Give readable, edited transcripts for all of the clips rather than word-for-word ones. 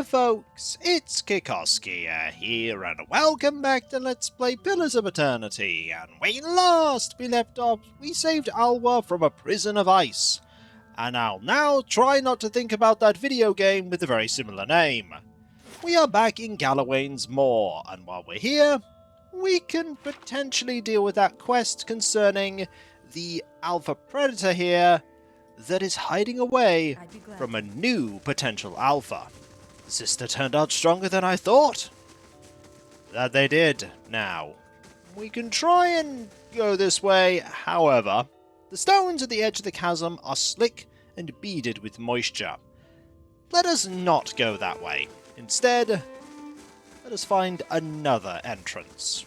there folks, it's Kikoskia here and welcome back to Let's Play Pillars of Eternity, and when last we left off, we saved Alwa from a prison of ice, and I'll now try not to think about that video game with a very similar name. We are back in Galawain's Moor, and while we're here, we can potentially deal with that quest concerning the alpha predator here that is hiding away from a new potential alpha. Sister turned out stronger than I thought. That they did. Now, we can try and go this way, however, the stones at the edge of the chasm are slick and beaded with moisture. Let us not go that way. Instead, let us find another entrance.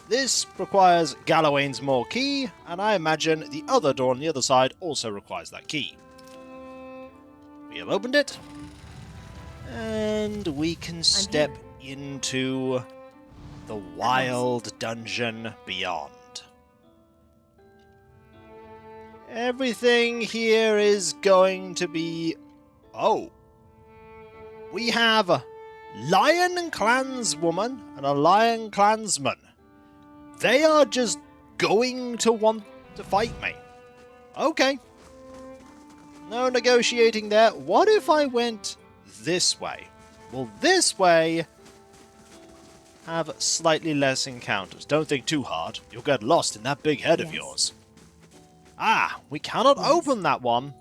This requires Galawain's Moor key, and I imagine the other door on the other side also requires that key. We have opened it, and we can step into the wild dungeon beyond. Everything here is going to be... Oh! We have a lion clanswoman and a lion clansman. They are just going to want to fight me. Okay. No negotiating there. What if I went this way? Will this way have slightly less encounters? Don't think too hard. You'll get lost in that big head of yours. Ah, we cannot open that one.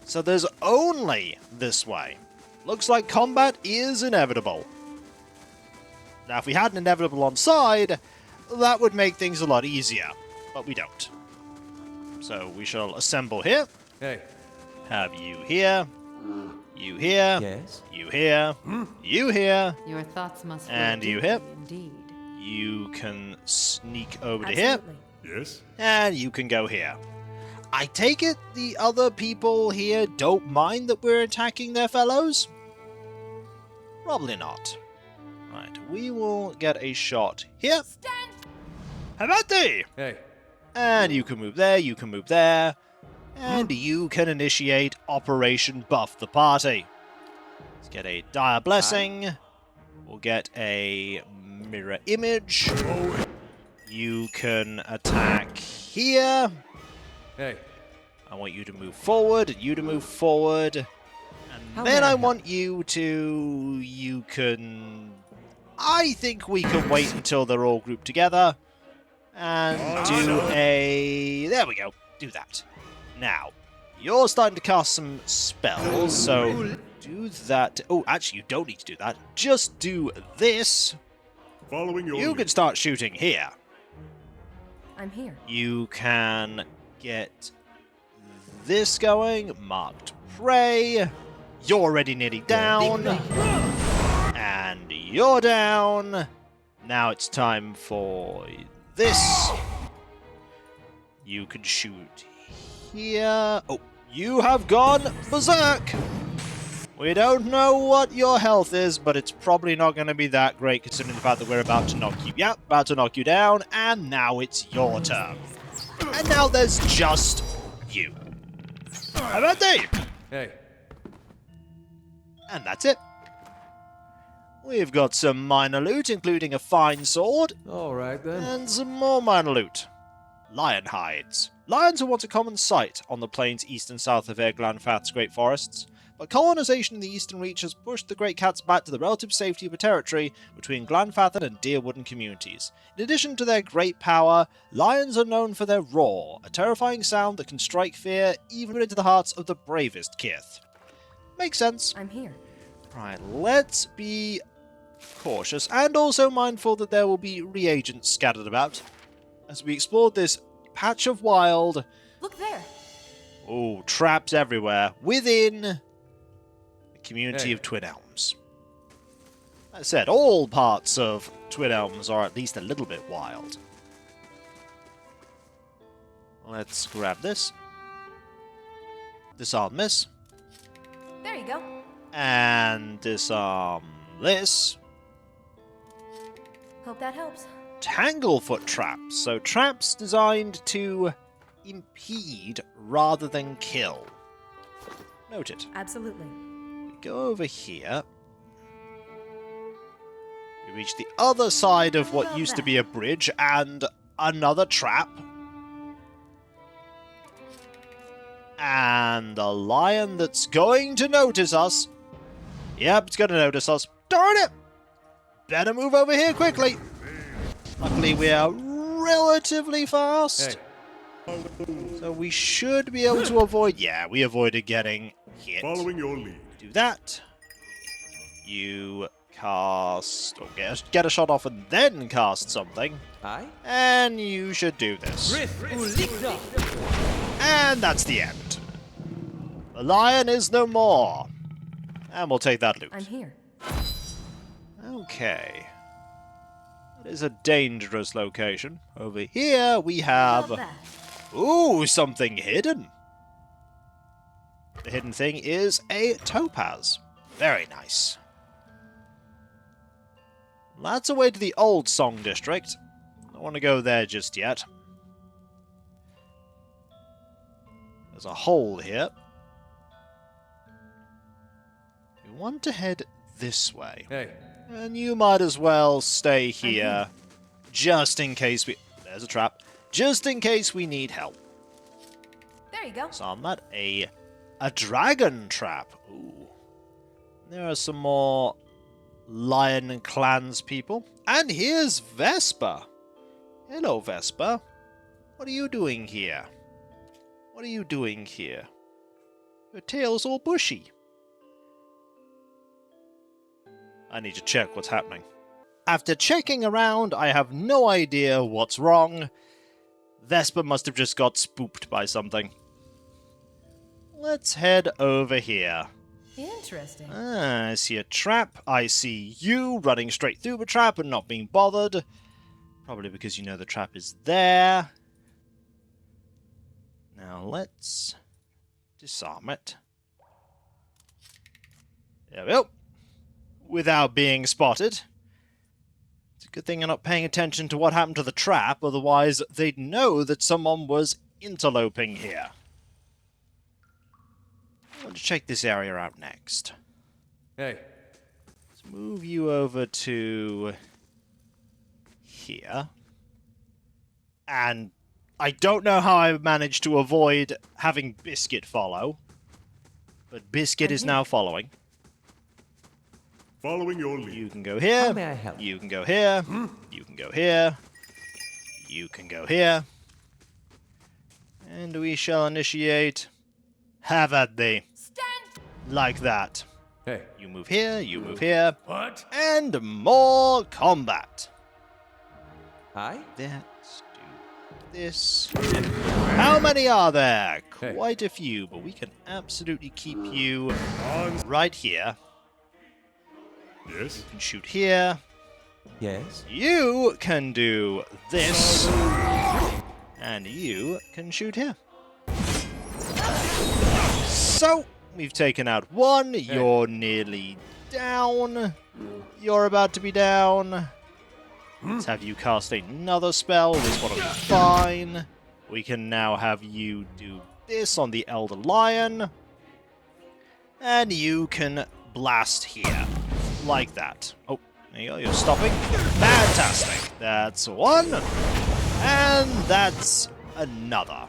So there's only this way. Looks like combat is inevitable. Now, if we had an inevitable on side, that would make things a lot easier, but we don't. So we shall assemble here. Hey. Have you here, you here, Yes. you here, you here, Your thoughts must and flow you here. deeply, indeed. You can sneak over to Absolutely. here, Yes. and you can go here. I take it the other people here don't mind that we're attacking their fellows? Probably not. Right, we will get a shot here. Stand! Habati! Hey. And you can move there, you can move there, and you can initiate Operation Buff the Party. Let's get a Dire Blessing. We'll get a Mirror Image. You can attack here. Hey. I want you to move forward, and you to move forward. And then I want you to... You can... I think we can wait until they're all grouped together. And do a... There we go. Do that. Now, you're starting to cast some spells, so do that. Oh, actually, you don't need to do that. Just do this. Following your You lead. can start shooting here. I'm here. You can get this going. Marked prey. You're already nearly down. And you're down. Now it's time for this. You can shoot here. Oh, you have gone berserk. We don't know what your health is, but it's probably not going to be that great considering the fact that we're about to knock you. Yep, about to knock you down, and now it's your turn. And now there's just you. How about Dave? Hey. And that's it. We've got some minor loot, including a fine sword, All right then. and some more minor loot. Lion hides. Lions are once a common sight on the plains east and south of Glanfath's great forests, but colonization in the eastern reach has pushed the great cats back to the relative safety of a territory between Glanfathan and Deerwooden communities. In addition to their great power, lions are known for their roar, a terrifying sound that can strike fear even into the hearts of the bravest kith. Makes sense. I'm here. Right, let's be cautious and also mindful that there will be reagents scattered about as we explore this patch of wild. Look there. Oh, traps everywhere within the community Hey. of Twin Elms. That said, all parts of Twin Elms are at least a little bit wild. Let's grab this. Disarm this. There you go. And disarm this. Hope that helps. Tanglefoot traps. So traps designed to impede rather than kill. Noted. Absolutely. We go over here. reach the other side of what used to be a bridge and another trap. And a lion that's going to notice us. Yep, it's going to notice us. Darn it! Better move over here quickly. Luckily, we are relatively fast. Hey. So we should be able to avoid... Yeah, we avoided getting hit. Following your lead. Do that. You cast... Or get a shot off and then cast something. Aye. And you should do this. And that's the end. The lion is no more. And we'll take that loot. I'm here. Okay. That is a dangerous location. Over here we have... Love that. Ooh, something hidden. The hidden thing is a topaz. Very nice. That's away to the old Song District. Don't want to go there just yet. There's a hole here. We want to head this way. Hey. And you might as well stay here, just in case we... There's a trap. Just in case we need help. There you go. So I'm at a dragon trap. Ooh. There are some more lion clans people. And here's Vespa. Hello, Vespa. What are you doing here? What are you doing here? Your tail's all bushy. I need to check what's happening. After checking around, I have no idea what's wrong. Vespa must have just got spooked by something. Let's head over here. Interesting. I see a trap. I see you running straight through the trap and not being bothered. Probably because you know the trap is there. Now let's disarm it. There we go. Without being spotted. It's a good thing you're not paying attention to what happened to the trap, otherwise they'd know that someone was interloping here. I want to check this area out next. Hey. Let's move you over to here. And I don't know how I managed to avoid having Biscuit follow, but Biscuit is now following. Following your lead. You can go here. How may I help? You can go here. You can go here. You can go here. And we shall initiate. Have at thee. Stand. Like that. Hey. You move here. You move here. What? And more combat. Aye. Let's do this. How many are there? Hey. Quite a few, but we can absolutely keep you On. right here. Yes. You can shoot here. Yes. You can do this. And you can shoot here. So, we've taken out one. You're nearly down. You're about to be down. Let's have you cast another spell. This one will be fine. We can now have you do this on the Elder Lion. And you can blast here. Like that. Oh, there you go. You're stopping. Fantastic. That's one. And that's another.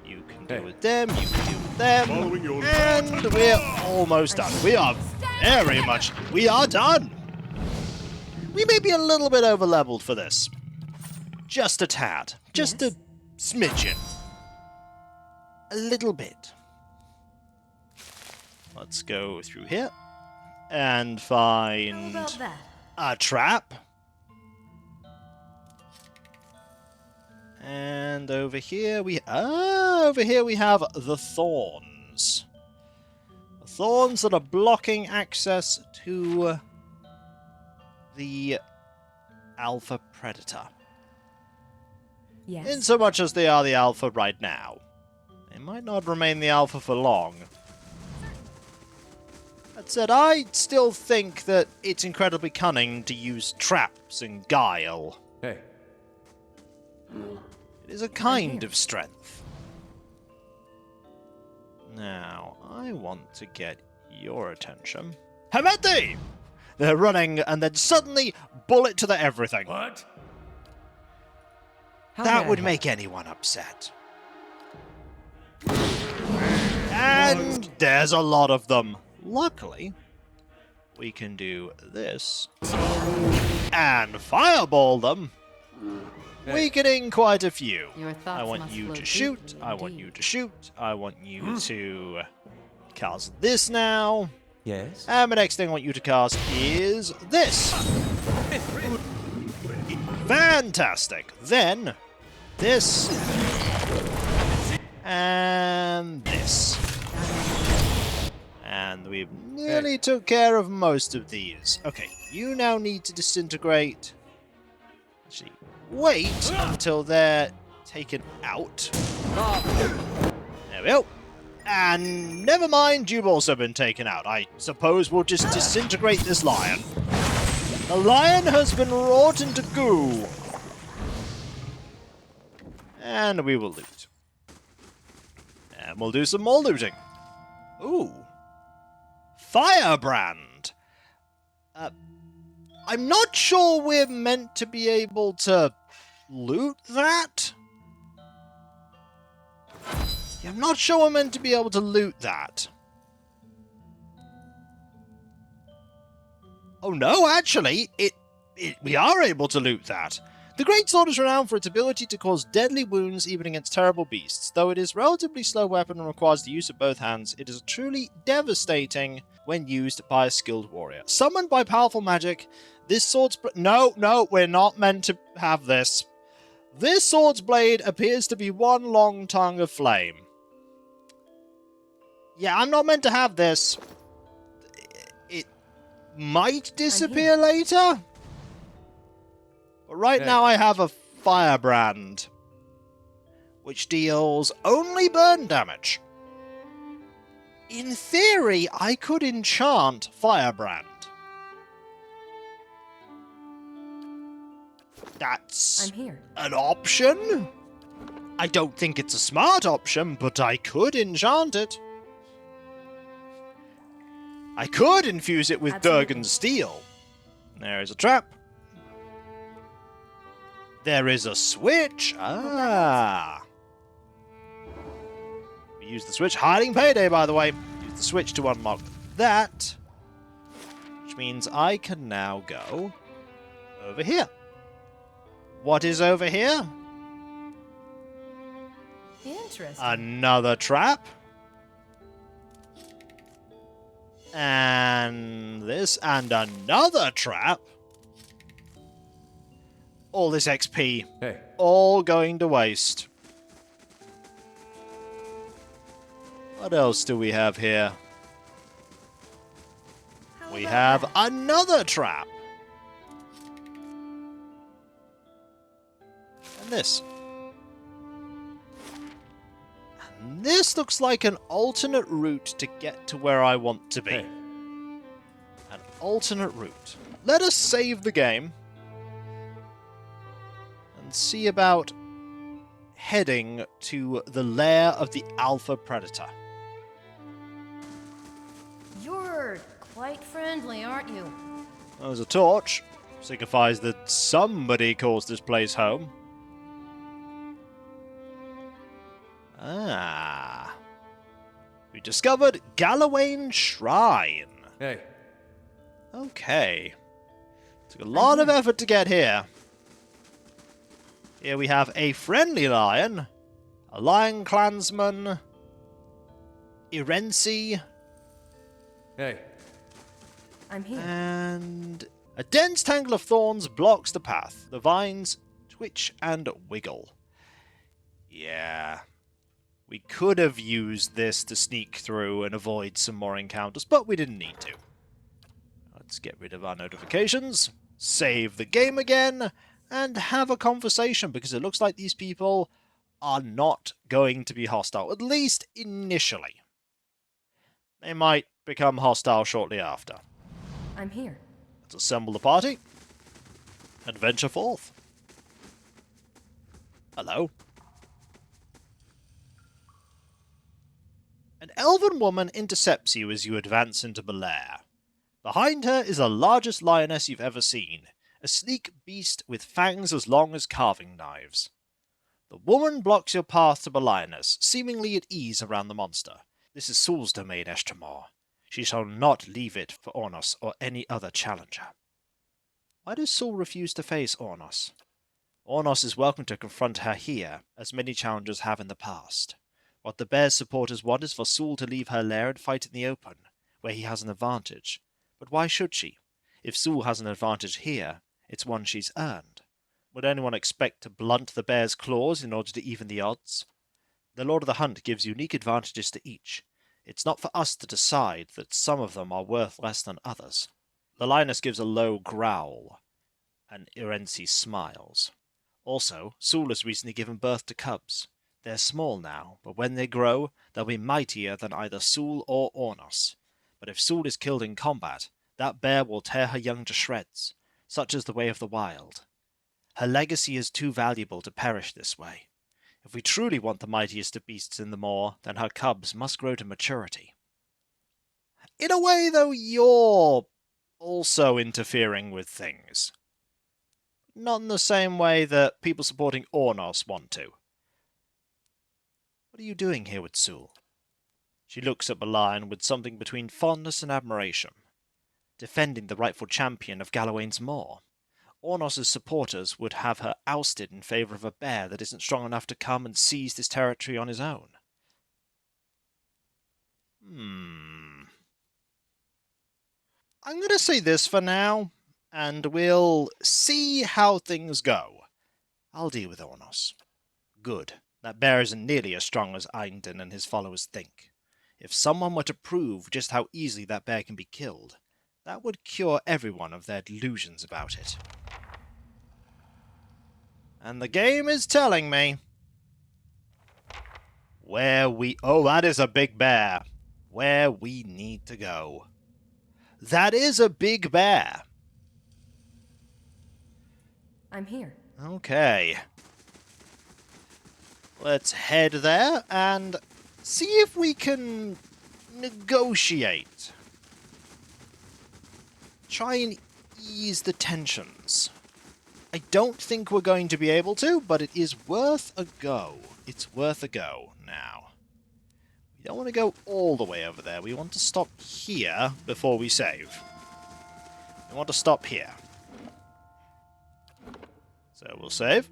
You can do with them. You can do with them. Following your lead. And we're almost done. We are very much... We are done. We may be a little bit over-leveled for this. Just a tad. Just a smidgen. A little bit. Let's go through here. And How find about that? a trap. And over here we have the thorns. The thorns that are blocking access to the alpha predator. Yes. In so much as they are the alpha right now. They might not remain the alpha for long. That said, I still think that it's incredibly cunning to use traps and guile. Hey. It is a kind of strength. Now, I want to get your attention. Hamete! They're running, and then suddenly, bullet to the everything. What? How may That I would help? make anyone upset. And there's a lot of them. Luckily, we can do this and fireball them, weakening quite a few. Your thoughts I want must you flow to shoot, deeply I want you indeed. to shoot, I want you to cast this now. Yes. And the next thing I want you to cast is this. Fantastic. Then, this. And this. And we've nearly took care of most of these. Okay, you now need to disintegrate. Actually, wait until they're taken out. There we go. And never mind, you've also been taken out. I suppose we'll just disintegrate this lion. The lion has been wrought into goo. And we will loot. And we'll do some more looting. Ooh. Firebrand. I'm not sure we're meant to be able to loot that. Yeah, I'm not sure we're meant to be able to loot that. Oh no, actually, we are able to loot that. The Great Sword is renowned for its ability to cause deadly wounds even against terrible beasts. Though it is a relatively slow weapon and requires the use of both hands, it is truly devastating when used by a skilled warrior. Summoned by powerful magic, this sword's... No, we're not meant to have this. This sword's blade appears to be one long tongue of flame. Yeah, I'm not meant to have this. It might disappear later. But right now I have a firebrand, which deals only burn damage. In theory, I could enchant firebrand. That's I'm here. an option. I don't think it's a smart option, but I could enchant it. I could infuse it with Absolutely. Durgan steel. There is a trap. There is a switch. Ah. We use the switch. Hiding payday, by the way. Use the switch to unlock that. Which means I can now go over here. What is over here? Interesting. Another trap. And this, and another trap. All this XP, Hey. all going to waste. What else do we have here? How We about have that? another trap. And this. And this looks like an alternate route to get to where I want to be. Hey. An alternate route. Let us save the game and see about heading to the lair of the Alpha Predator. You're quite friendly, aren't you? There's a torch. Signifies that somebody calls this place home. Ah. We discovered Galawain Shrine. Hey. Okay. Took a lot of effort to get here. Here we have a friendly lion, a lion clansman, Irensi, Hey. I'm here. and a dense tangle of thorns blocks the path. The vines twitch and wiggle. Yeah. We could have used this to sneak through and avoid some more encounters, but we didn't need to. Let's get rid of our notifications, save the game again, and have a conversation, because it looks like these people are not going to be hostile, at least initially. They might become hostile shortly after. I'm here. Let's assemble the party and venture forth. Hello. An elven woman intercepts you as you advance into the lair. Behind her is the largest lioness you've ever seen, a sleek beast with fangs as long as carving knives. The woman blocks your path to the lioness, seemingly at ease around the monster. This is Saul's domain, Estremor. She shall not leave it for Orenos or any other challenger. Why does Saul refuse to face Orenos? Orenos is welcome to confront her here, as many challengers have in the past. What the bear's supporters want is for Saul to leave her lair and fight in the open, where he has an advantage. But why should she? If Saul has an advantage here, it's one she's earned. Would anyone expect to blunt the bear's claws in order to even the odds? The Lord of the Hunt gives unique advantages to each. It's not for us to decide that some of them are worth less than others. The lioness gives a low growl, and Irensi smiles. Also, Saul has recently given birth to cubs. They're small now, but when they grow, they'll be mightier than either Saul or Orenos. But if Saul is killed in combat, that bear will tear her young to shreds. Such is the way of the wild. Her legacy is too valuable to perish this way. If we truly want the mightiest of beasts in the moor, then her cubs must grow to maturity. In a way, though, you're also interfering with things. Not in the same way that people supporting Orenos want to. What are you doing here with Saul? She looks at the lion with something between fondness and admiration. Defending the rightful champion of Galawain's moor. Orenos' supporters would have her ousted in favour of a bear that isn't strong enough to come and seize this territory on his own. I'm going to say this for now, and we'll see how things go. I'll deal with Orenos. Good. That bear isn't nearly as strong as Einden and his followers think. If someone were to prove just how easily that bear can be killed, that would cure everyone of their delusions about it. And the game is telling me oh, that is a big bear. Where we need to go. That is a big bear. I'm here. Okay. Let's head there and see if we can negotiate. Try and ease the tensions. I don't think we're going to be able to, but it is worth a go. It's worth a go now. We don't want to go all the way over there. We want to stop here before we save. We want to stop here. So we'll save.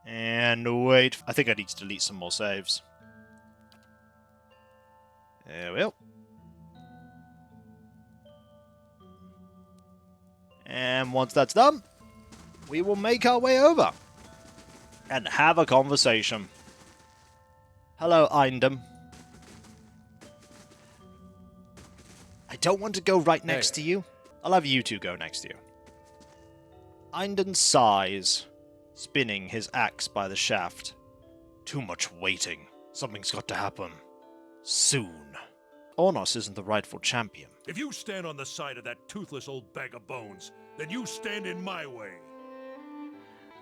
And wait. I think I need to delete some more saves. There we go. And once that's done, we will make our way over and have a conversation. Hello, Einden. I don't want to go right next to you. I'll have you two go next to you. Einden sighs, spinning his axe by the shaft. Too much waiting. Something's got to happen. Soon. Orenos isn't the rightful champion. If you stand on the side of that toothless old bag of bones, then you stand in my way.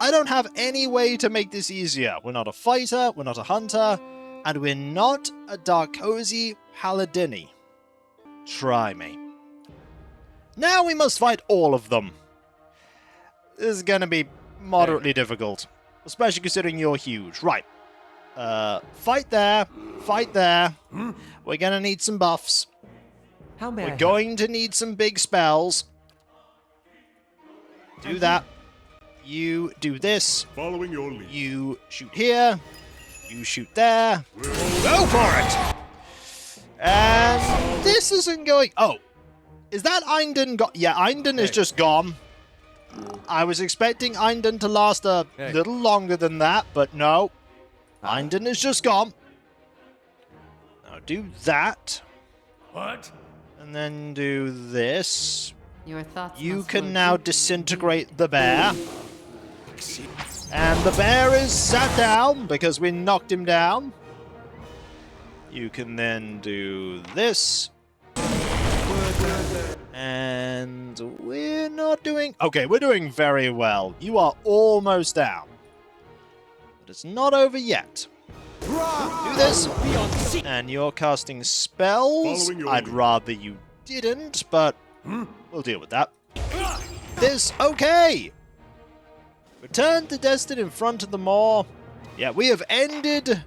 I don't have any way to make this easier. We're not a fighter, we're not a hunter, and we're not a Darkosi Paladini. Try me. Now we must fight all of them. This is going to be moderately difficult, especially considering you're huge. Right. Fight there. Fight there. We're going to need some buffs. How may We're going to need some big spells. Do that. You do this. Following your lead. You shoot here. You shoot there. Go for it! And this isn't going... Oh. Is that Einden gone? Yeah, Einden is just gone. I was expecting Einden to last a little longer than that, but no. Einden is just gone. Now do that. What? And then do this. Your thoughts You must can flow now deep. disintegrate the bear. And the bear is sat down because we knocked him down. You can then do this. And we're not doing... Okay, we're doing very well. You are almost down. But it's not over yet. Do this. And you're casting spells. Following your I'd lead. rather you didn't, but we'll deal with that. This, okay! Return to Destin in front of the maw. Yeah, we have ended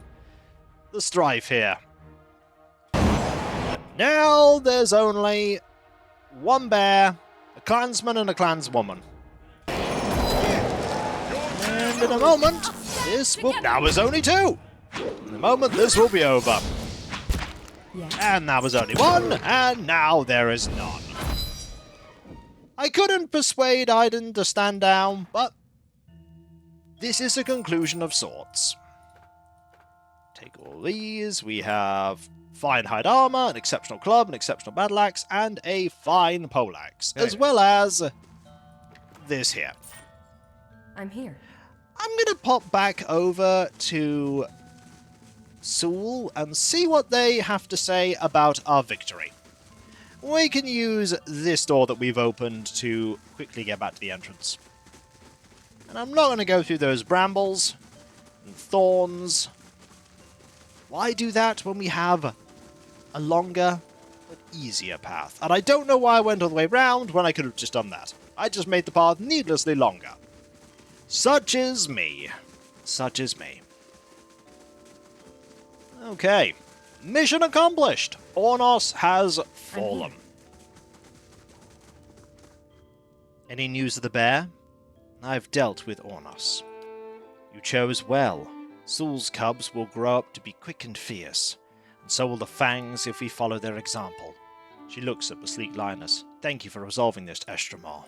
the strife here. Now there's only one bear, a clansman and a clanswoman. And in a moment, this will... Now there's only two! In a moment, this will be over. Yes. And that was only one, and now there is none. I couldn't persuade Aiden to stand down, but this is a conclusion of sorts. Take all these. We have fine hide armor, an exceptional club, an exceptional battle axe, and a fine poleaxe, as well as this here. I'm here. I'm gonna pop back over to Soul and see what they have to say about our victory. We can use this door that we've opened to quickly get back to the entrance. And I'm not going to go through those brambles and thorns. Why do that when we have a longer but easier path? And I don't know why I went all the way round when I could have just done that. I just made the path needlessly longer. Such is me. Such is me. Okay. Mission accomplished. Orenos has fallen. Any news of the bear? I've dealt with Orenos. You chose well. Soul's cubs will grow up to be quick and fierce, and so will the fangs if we follow their example. She looks at the sleek lioness. Thank you for resolving this, Estremar.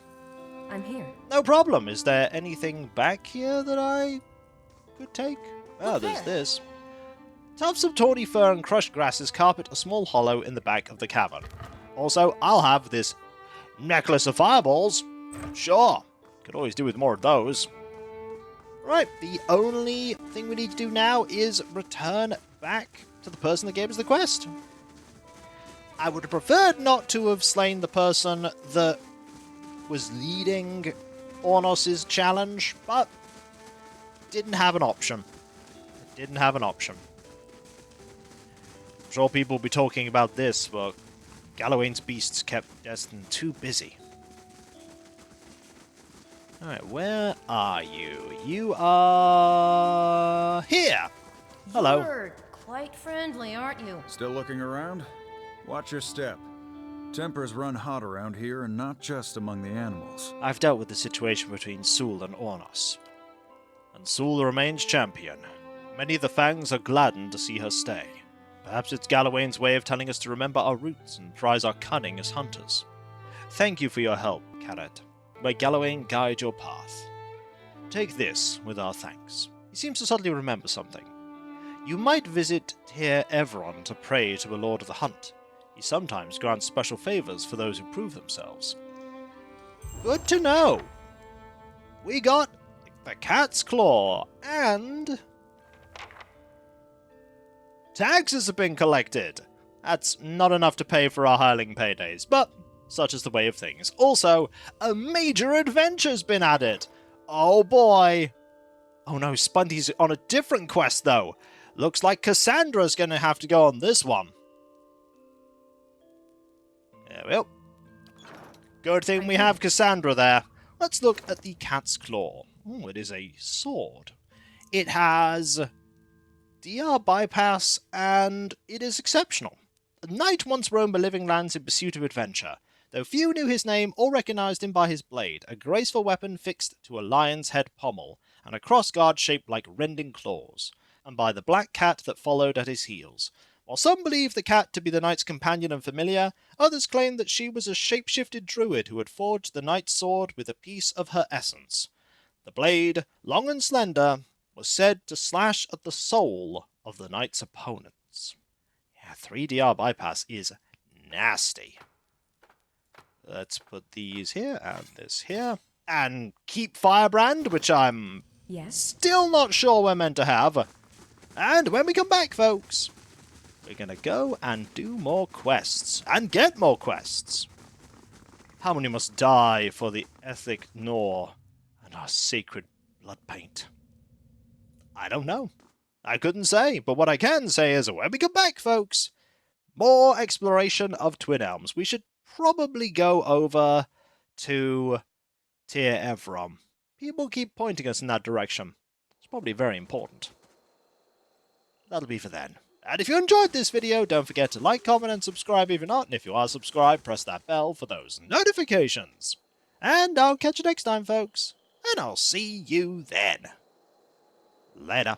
I'm here. No problem. Is there anything back here that I could take? Oh, there's this. Tufts of tawny fur and crushed grasses carpet a small hollow in the back of the cavern. Also, I'll have this necklace of fireballs. Sure. Could always do with more of those. Right, the only thing we need to do now is return back to the person that gave us the quest. I would have preferred not to have slain the person that was leading Orenos' challenge, but didn't have an option. Didn't have an option. I'm sure people will be talking about this, but Galawain's beasts kept Destin too busy. Alright, where are you? You are... here! Hello. You're quite friendly, aren't you? Still looking around? Watch your step. Tempers run hot around here, and not just among the animals. I've dealt with the situation between Soul and Orenos. And Soul remains champion. Many of the fangs are gladdened to see her stay. Perhaps it's Galawain's way of telling us to remember our roots and prize our cunning as hunters. Thank you for your help, Carrot. May Galawain guide your path. Take this with our thanks. He seems to suddenly remember something. You might visit Tyr Everon to pray to the Lord of the Hunt. He sometimes grants special favors for those who prove themselves. Good to know. We got the cat's claw, and taxes have been collected. That's not enough to pay for our hireling paydays, but such is the way of things. Also, a major adventure's been added. Oh boy. Oh no, Spunty's on a different quest though. Looks like Cassandra's gonna have to go on this one. There we go. Good thing we have Cassandra there. Let's look at the cat's claw. Oh, it is a sword. It has DR bypass, and it is exceptional. A knight once roamed the living lands in pursuit of adventure, though few knew his name or recognized him by his blade, a graceful weapon fixed to a lion's head pommel, and a crossguard shaped like rending claws, and by the black cat that followed at his heels. While some believe the cat to be the knight's companion and familiar, others claim that she was a shape-shifted druid who had forged the knight's sword with a piece of her essence. The blade, long and slender, was said to slash at the soul of the knight's opponents. Yeah, 3DR bypass is nasty. Let's put these here and this here. And keep Firebrand, which I'm still not sure we're meant to have. And when we come back, folks, we're going to go and do more quests. And get more quests. How many must die for the ethic Nor and our sacred blood paint? I don't know. I couldn't say, but what I can say is when we come back, folks, more exploration of Twin Elms. We should probably go over to Tir Evrom. People keep pointing us in that direction. It's probably very important. That'll be for then. And if you enjoyed this video, don't forget to like, comment, and subscribe if you're not. And if you are subscribed, press that bell for those notifications. And I'll catch you next time, folks. And I'll see you then. Later.